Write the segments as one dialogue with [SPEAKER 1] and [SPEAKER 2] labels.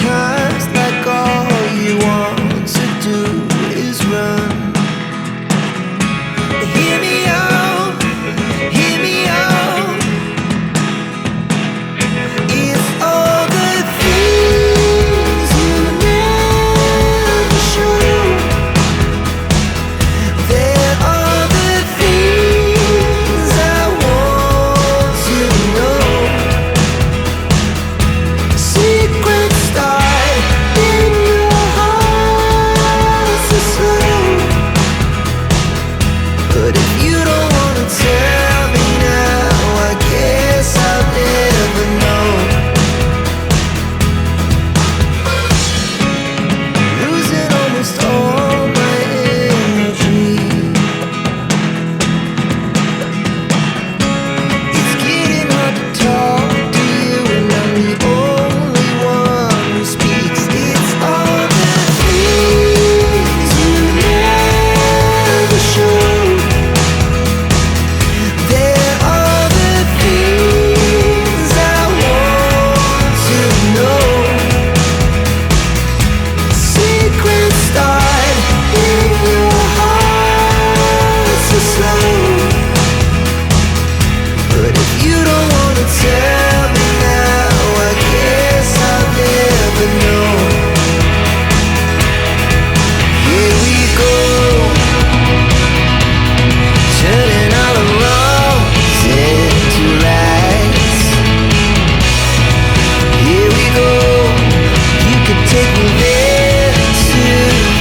[SPEAKER 1] Sometimes like all you want to do is run. Hear me out, hear me out. It's all the things you never show. There are the things I want to know. Secrets start in your heart so slow. But if you don't wanna tell me now, I guess I'll never know. Losing almost all my energy. It's getting hard to talk to you, and I'm the only one who speaks. It's all the things you never show. There are the things I want to know. Secrets start in your heart so slow. But if you don't wanna tell me now, I guess I'll never know. Here we go, turning all the wrongs into rights. Here we go, you can take me there tonight.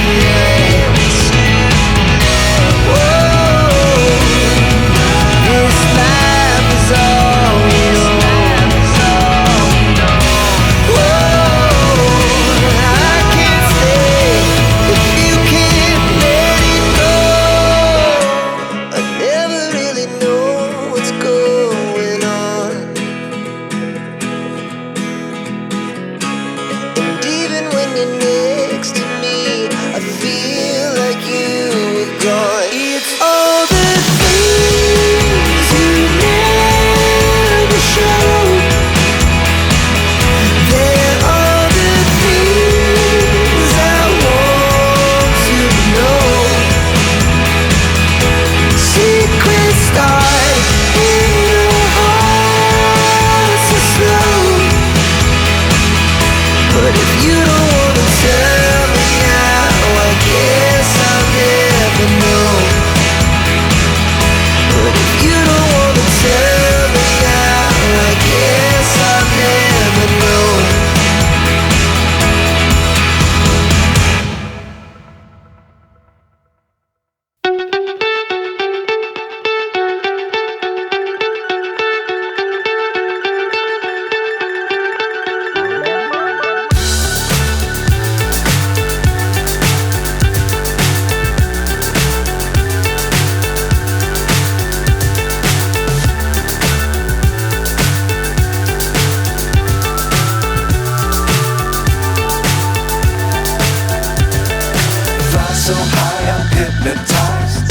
[SPEAKER 1] Whoa, this life is all we know. Whoa, I can't stay if you can't let it go. I never really know what's going on. And even when you're next to me, I feel like you were gone. It's all the things you never show. There are the things I want to know. Secrets start in your heart so slow. But if you don't wanna tell me now, I guess I'll never know. But if you don't wanna tell me now, I guess I'll never know.
[SPEAKER 2] Fly so high, I'm hypnotized.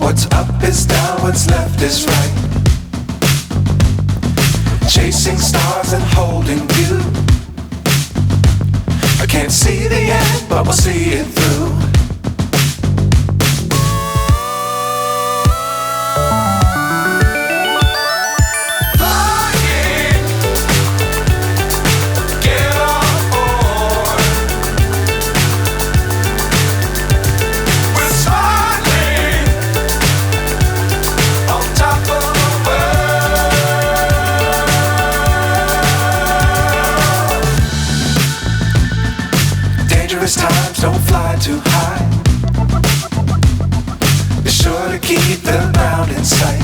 [SPEAKER 2] What's up is down, what's left is right. Chasing stars and holding you. I can't see the end, but we'll see it through. Flying, get on board. We're smiling on top of the world. Dangerous times, don't fly too high. Be sure to keep the ground in sight.